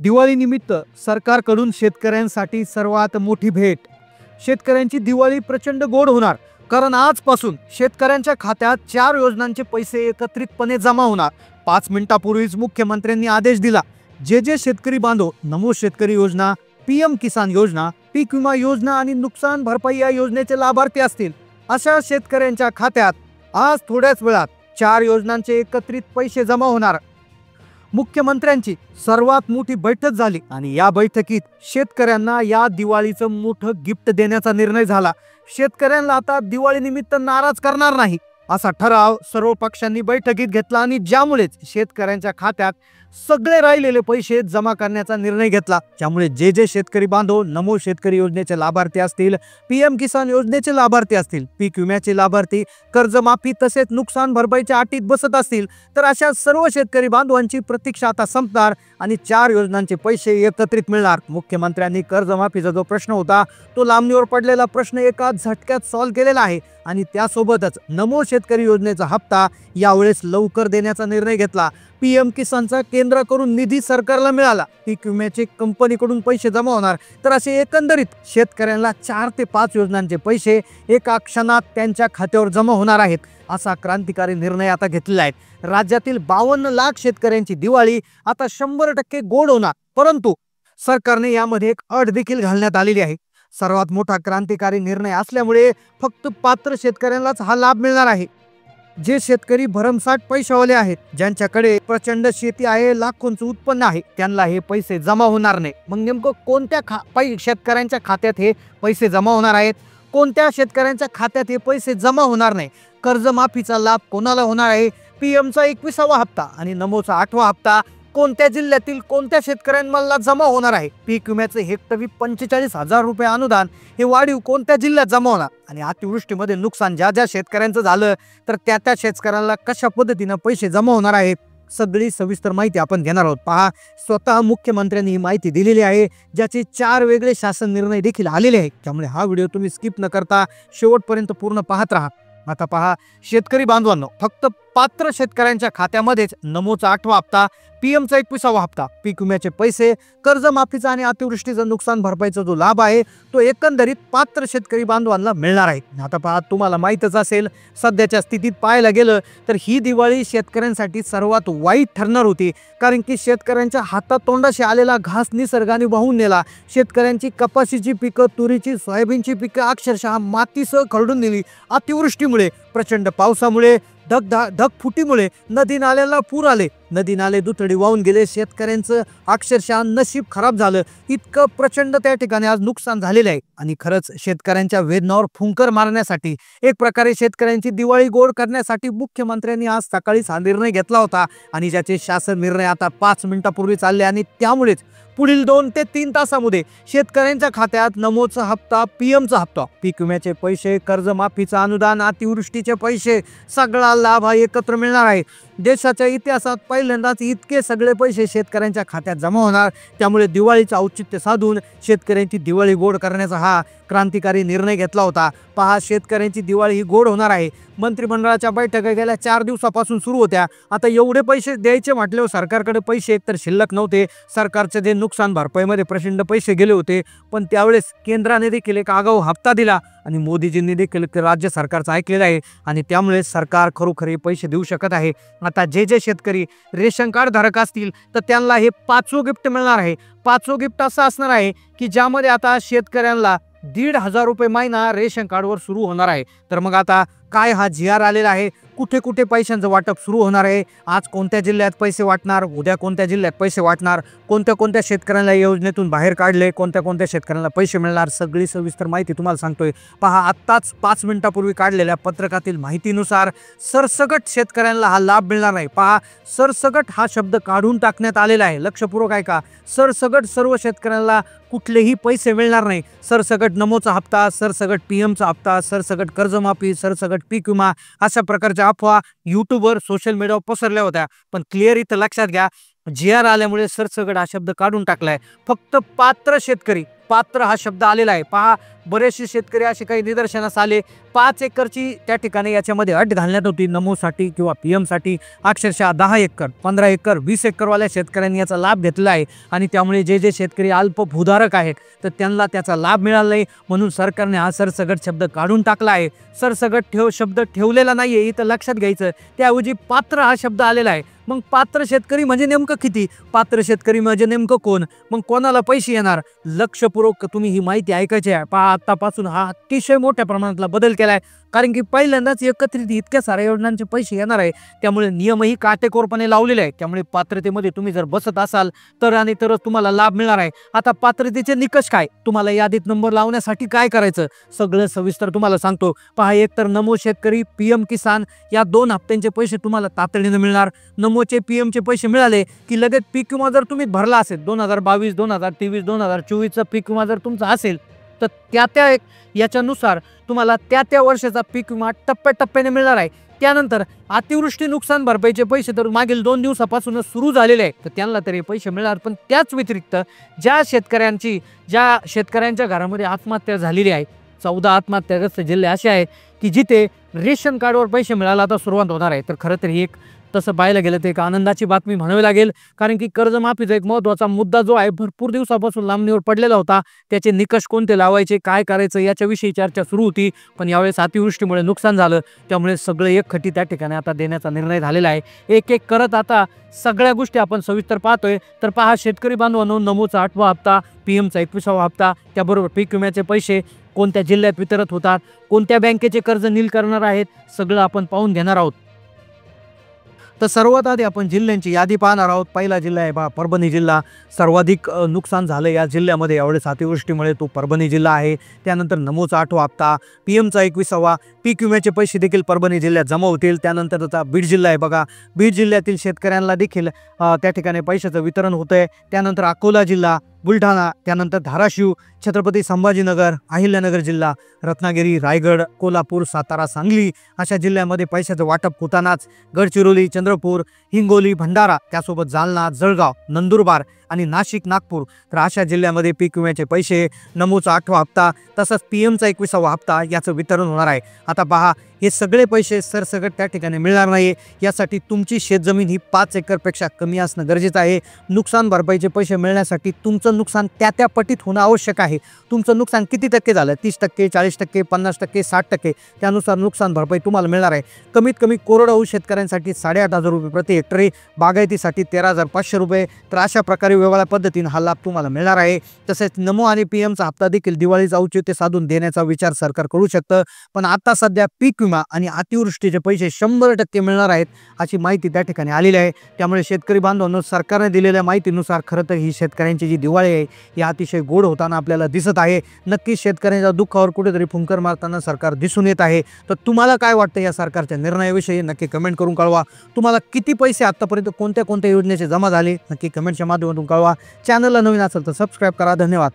दिवाळीनिमित्त सरकारकडून शेतकऱ्यांसाठी सर्वात मोठी भेट. शेतकऱ्यांची दिवाळी प्रचंड गोड होणार, कारण आजपासून शेतकऱ्यांच्या खात्यात 4 योजनांचे पैसे एकत्रितपणे जमा होणार. 5 मिनिटांपूर्वीच मुख्यमंत्र्यांनी आदेश दिला. जे शेतकरी बांधव नमो शेतकरी योजना, पीएम किसान योजना, पीक विमा योजना आणि नुकसान भरपाई या योजनेचे लाभार्थी असतील, अशा शेतकऱ्यांच्या खात्यात आज थोड्याच वेळात 4 योजनांचे एकत्रित पैसे जमा होणार. मुख्यमंत्र्यांची सर्वात मोठी बैठक झाली आणि या बैठकीत शेतकऱ्यांना या दिवाळीचं मोठं गिफ्ट देण्याचा निर्णय झाला. शेतकऱ्यांना आता दिवाळीनिमित्त नाराज करणार नाही असा ठराव सर्व पक्षांनी बैठकीत घेतला आणि ज्यामुळेच शेतकऱ्यांच्या खात्यात सगळे राहिलेले पैसे जमा करण्याचा निर्णय घेतला. त्यामुळे जे शेतकरी बांधव नमो शेतकरी योजनेचे लाभार्थी असतील, पीएम किसान योजनेचे लाभार्थी असतील, पीक विम्याचे लाभार्थी, कर्जमाफी तसेच नुकसान भरपाईच्या अटीत बसत असतील, तर अशा सर्व शेतकरी बांधवांची प्रतीक्षा आता संपणार आणि 4 योजनांचे पैसे एकत्रित मिळणार. मुख्यमंत्र्यांनी कर्जमाफीचा जो प्रश्न होता तो लांबणीवर पडलेला प्रश्न एका झटक्यात सॉल्व्ह केलेला आहे आणि त्यासोबतच नमो शेतकरी योजनेचा हप्ता यावेळेस लवकर देण्याचा निर्णय घेतला. पीएम किसानचा केंद्राकडून निधी सरकारला मिळाला, पीक विम्याचे कंपनीकडून पैसे जमा होणार, तर असे एकंदरीत शेतकऱ्यांना 4 ते 5 योजनांचे पैसे एका क्षणात त्यांच्या खात्यावर जमा होणार आहेत. असा क्रांतिकारी निर्णय आता घेतलेला आहे. राज्यातील 52 लाख शेतकऱ्यांची दिवाळी आता 100% गोड होणार, परंतु सरकारने यामध्ये एक अट देखील घालण्यात आलेली आहे. सर्वात मोठा क्रांतिकारी निर्णय असल्यामुळे फक्त पात्र शेतकऱ्यांनाच हा लाभ मिळणार आहे. जे शेतकरी भरमसाठ पैशावाले आहेत, ज्यांच्याकडे प्रचंड शेती आहे, लाखोंचं उत्पन्न आहे, त्यांना हे पैसे जमा होणार नाही. मग नेमकं कोणत्या शेतकऱ्यांच्या खात्यात हे पैसे जमा होणार आहेत, कोणत्या शेतकऱ्यांच्या खात्यात हे पैसे जमा होणार नाही? कर्जमाफीचा लाभ कोणाला होणार आहे? पीएमचा 21वा हप्ता आणि नमोचा 8वा हप्ता कोणत्या जिल्ह्यातील कोणत्या शेतकऱ्यांना जमा होणार आहे? पीक विम्याचे हेक्टरी 45,000 रुपये अनुदान हे वाढीव कोणत्या जिल्ह्यात जमा होणार? आणि अतिवृष्टीमध्ये नुकसान ज्या शेतकऱ्यांचं झालं तर त्या शेतकऱ्यांना कशा पद्धतीने पैसे जमा होणार आहेत, सगळी सविस्तर माहिती आपण घेणार आहोत. पहा, स्वतः मुख्यमंत्र्यांनी ही माहिती दिलेली आहे, ज्याचे 4 वेगळे शासन निर्णय देखील आलेले आहेत. त्यामुळे हा व्हिडिओ तुम्ही स्किप न करता शेवटपर्यंत पूर्ण पाहत राहा. आता पहा, शेतकरी बांधवांनो, फक्त पात्र शेतकऱ्यांच्या खात्यामध्येच नमोचा 8वा हप्ता, पीएमचा 21वा हप्ता, पीक विम्याचे पैसे, कर्जमाफीचा आणि अतिवृष्टीचं नुकसान भरपाईचा जो लाभ आहे तो एकंदरीत पात्र शेतकरी बांधवांना मिळणार आहे. आता पहा, तुम्हाला माहीतच असेल, सध्याच्या स्थितीत पाहायला गेलं तर ही दिवाळी शेतकऱ्यांसाठी सर्वात वाईट ठरणार होती, कारण की शेतकऱ्यांच्या हातातोंडाशी आलेला घास निसर्गाने वाहून नेला. शेतकऱ्यांची कपाशीची पिकं, तुरीची, सोयाबीनची पिकं अक्षरशः मातीसह खरडून नेली. अतिवृष्टीमुळे, प्रचंड पावसामुळे, ढगफुटीमुळे नदी नाल्याला पूर आले, नदी नाले दुथडी वाहून गेले. शेतकऱ्यांचं अक्षरशः नशीब खराब झालं. इतकं प्रचंड त्या ठिकाणी आज नुकसान झालेलं आहे आणि खरंच शेतकऱ्यांच्या वेदनावर फुंकर मारण्यासाठी, एक प्रकारे शेतकऱ्यांची दिवाळी गोड करण्यासाठी मुख्यमंत्र्यांनी आज सकाळीच हा निर्णय घेतला होता आणि ज्याचे शासन निर्णय आता 5 मिनिटांपूर्वी चालले आणि त्यामुळेच पुढील 2 ते 3 तासामध्ये शेतकऱ्यांच्या खात्यात नमोचा हप्ता, पीएमचा हप्ता, पीक विम्याचे पैसे, कर्जमाफीचं अनुदान, अतिवृष्टीचे पैसे, सगळा लाभ हा एकत्र मिळणार आहे. देशाच्या इतिहासात पहिल्यांदाच इतके सगळे पैसे शेतकऱ्यांच्या खात्यात जमा होणार. त्यामुळे दिवाळीचं औचित्य साधून शेतकऱ्यांची दिवाळी गोड करण्याचा हा क्रांतिकारी निर्णय घेतला होता. पहा, शेतकऱ्यांची दिवाळी ही गोड होणार आहे. मंत्रिमंडळाच्या बैठका गेल्या 4 दिवसापासून सुरू होत्या. आता एवढे पैसे द्यायचे म्हटल्यावर सरकारकडे पैसे एकतर शिल्लक नव्हते. सरकारचे जे नुकसान भरपाईमध्ये प्रचंड पैसे गेले होते, पण त्यावेळेस केंद्राने देखील एक आगाऊ हप्ता दिला आणि मोदीजींनी देखील राज्य सरकारचं ऐकलेलं आहे आणि त्यामुळे सरकार खरोखर पैसे देऊ शकत आहे. आता जे शेतकरी रेशन कार्ड धारक असतील तर त्यांना हे 5वं गिफ्ट मिळणार आहे. 5वं गिफ्ट असं असणार आहे की ज्यामध्ये आता शेतकऱ्यांना 1,500 रुपये महिना रेशन कार्डवर सुरू होणार आहे. तर मग आता काय हा GR आलेला आहे, कुठे कुठे पैशांचं वाटप सुरू होणार आहे, आज कोणत्या जिल्ह्यात पैसे वाटणार, उद्या कोणत्या जिल्ह्यात पैसे वाटणार, कोणत्या योजनेतून योजनेतून बाहेर काढले, कोणत्या शेतकऱ्यांना पैसे मिळणार, सगळी सविस्तर माहिती तुम्हाला सांगतोय. पहा, आत्ताच 5 मिनिटांपूर्वी काढलेल्या पत्रकातील माहितीनुसार सरसकट शेतकऱ्यांना हा लाभ मिळणार नाही. पहा, सरसकट हा शब्द काढून टाकण्यात आलेला आहे. लक्षपूर्वक ऐका, सरसकट सर्व शेतकऱ्यांना कुठलेही पैसे मिळणार नाही. सरसकट नमोचा हप्ता, सरसकट पीएमचा हप्ता, सरसकट कर्जमाफी, सरसकट पीक विमा, अशा प्रकारच्या अफवा यूट्यूबवर, सोशल मीडियावर पसरल्या होत्या. पण क्लिअर इथं लक्षात घ्या, GR आल्यामुळे सरसकट हा शब्द काढून टाकलाय. फक्त पात्र पात्र हा शब्द आलेला आहे। पहा, बरेचसे शेतकरी असे काही निदर्शनास आले, 5 एकरची त्या ठिकाणी याच्यामध्ये अट घालण्यात होती नमोसाठी किंवा पीएमसाठी। अक्षरशः 10 एकर, 15 एकर, 20 एकरवाल्या शेतकऱ्यांनी याचा लाभ घेतला आहे आणि त्यामुळे जे शेतकरी अल्प भूधारक आहेत तर त्यांना त्याचा लाभ मिळाला नाही, म्हणून सरकारने हा सरसगट शब्द काढून टाकला आहे। सरसगट शब्द ठेवलेला नाहीये, इथं लक्षात घ्यायचं, त्याऐवजी पात्र हा शब्द आलेला आहे। मग पात्र शेतकरी म्हणजे नेमकं किती? पात्र शेतकरी म्हणजे नेमकं कोण? मग कोणाला पैसे येणार? लक्षपूर्वक तुम्ही ही माहिती ऐकायची आहे। पहा, आतापासून हा अतिशय मोठ्या प्रमाणातला बदल केलाय, कारण की पहिल्यांदाच एकत्रित इतक्या साऱ्या योजनांचे पैसे येणार आहे, त्यामुळे नियमही काटेकोरपणे लावलेले आहेत। त्यामुळे पात्रतेमध्ये तुम्ही जर बसत असाल तर आणि तरच तुम्हाला लाभ मिळणार आहे। आता पात्रतेचे निकष काय, तुम्हाला यादीत नंबर लावण्यासाठी काय करायचं, सगळं सविस्तर तुम्हाला सांगतो। पहा, एक तर नमो शेतकरी, पीएम किसान या 2 हप्त्यांचे पैसे तुम्हाला तातडीने मिळणार। नमोचे पीएमचे पैसे मिळाले की लगेच पीक विमा जर तुम्ही भरला असेल 2022, 2023, 2024चा पीक विमा जर तुमचा असेल तर त्या याच्यानुसार तुम्हाला त्या वर्षाचा पीक विमा टप्प्याटप्प्याने मिळणार आहे। त्यानंतर अतिवृष्टी नुकसान भरपाईचे पैसे तर मागील 2 दिवसापासूनच सुरू झालेले आहे, तर त्यांना तरी पैसे मिळणार। पण त्याच व्यतिरिक्त ज्या शेतकऱ्यांच्या घरामध्ये आत्महत्या झालेली आहे, 14 आत्महत्याग्रस्त जिल्हे असे आहे की जिथे रेशन कार्डवर पैसे मिळायला आता सुरुवात होणार आहे। तर खरं तर ही एक तसं पाहायला गेलं तर एक आनंदाची बातमी म्हणावी लागेल, कारण की कर्जमाफीचा एक महत्त्वाचा मुद्दा जो आहे भरपूर दिवसापासून लांबणीवर पडलेला होता, त्याचे निकष कोणते लावायचे, काय करायचं याच्याविषयी चर्चा सुरू होती। पण यावेळेस अतिवृष्टीमुळे नुकसान झालं, त्यामुळे सगळं एकखटी त्या ठिकाणी आता देण्याचा निर्णय झालेला आहे। एक एक करत आता सगळ्या गोष्टी आपण सविस्तर पाहतोय। तर पहा, शेतकरी बांधवांनो, नमोचा 8वा हप्ता, पीएमचा 21वा हप्ता, त्याबरोबर पीक विम्याचे पैसे कोणत्या जिल्ह्यात वितरित होतात, कोणत्या बँकेचे कर्ज नील करणार आहेत, सगळं आपण पाहून घेणार आहोत। तर सर्वात आधी आपण जिल्ह्यांची यादी पाहणार आहोत। पहिला जिल्हा आहे परभणी जिल्हा, सर्वाधिक नुकसान झालं या जिल्ह्यामध्ये यावेळेस अतिवृष्टीमुळे, तो परभणी जिल्हा आहे। त्यानंतर नमोचा 8वा हप्ता, पीएमचा 21वा, पीक विम्याचे पैसे देखील परभणी जिल्ह्यात जमा होतील। त्यानंतर आता बीड जिल्हा आहे बघा, बीड जिल्ह्यातील शेतकऱ्यांना देखील त्या ठिकाणी पैशाचं वितरण होतंय। त्यानंतर अकोला जिल्हा, बुलढाणा, त्यानंतर धाराशिव, छत्रपती संभाजीनगर, अहिल्यानगर जिल्हा, रत्नागिरी, रायगड, कोल्हापूर, सातारा, सांगली अशा जिल्ह्यांमध्ये पैशाचं वाटप होतानाच गडचिरोली, चंद्रपूर, हिंगोली, भंडारा, त्यासोबत जालना, जळगाव, नंदुरबार आणि नाशिक, नागपूर, तर अशा जिल्ह्यामध्ये पीक विम्याचे पैसे, नमोचा 8वा हप्ता तसंच पीएमचा 21वा हप्ता याचं वितरण होणार आहे। आता पहा, हे सगळे पैसे सरसकट त्या ठिकाणी मिळणार नाही, यासाठी तुमची शेतजमीन ही 5 एकरपेक्षा कमी असणं गरजेचं आहे। नुकसान भरपाईचे पैसे मिळण्यासाठी तुमचं नुकसान त्या पटीत होणं आवश्यक आहे। तुमचं नुकसान किती टक्के झालं, 30%, 40%, 50%, 60%, त्यानुसार नुकसान भरपाई तुम्हाला मिळणार आहे। कमीत कमी कोरडवाहू शेतकऱ्यांसाठी 8,500 रुपये प्रति हेक्टरी, बागायतीसाठी 13,500 रुपये, तर अशा प्रकारे वेगवेगळ्या पद्धतीने हा लाभ तुम्हाला मिळणार आहे। तसेच नमो आणि पीएमचा हप्ता देखील दिवाळीचं औचित्य साधून देण्याचा विचार सरकार करू शकतं, पण आता सध्या पीक विमा आणि अतिवृष्टीचे पैसे 100% मिळणार आहेत अशी माहिती त्या ठिकाणी आलेली आहे। त्यामुळे शेतकरी बांधवांनो, सरकारने दिलेल्या माहितीनुसार खरं तर ही शेतकऱ्यांची जी दिवाळी आहे ही अतिशय गोड होताना आपल्याला दिसत आहे। नक्कीच शेतकऱ्यांच्या दुःखावर कुठेतरी फुंकर मारताना सरकार दिसून येत आहे। तर तुम्हाला काय वाटतं या सरकारच्या निर्णयाविषयी, नक्की कमेंट करून कळवा। तुम्हाला किती पैसे आतापर्यंत कोणत्या योजनेचे जमा झाले नक्की कमेंटच्या माध्यमातून कळवा। चॅनलला नवीन असेल तर सबस्क्राईब करा। धन्यवाद।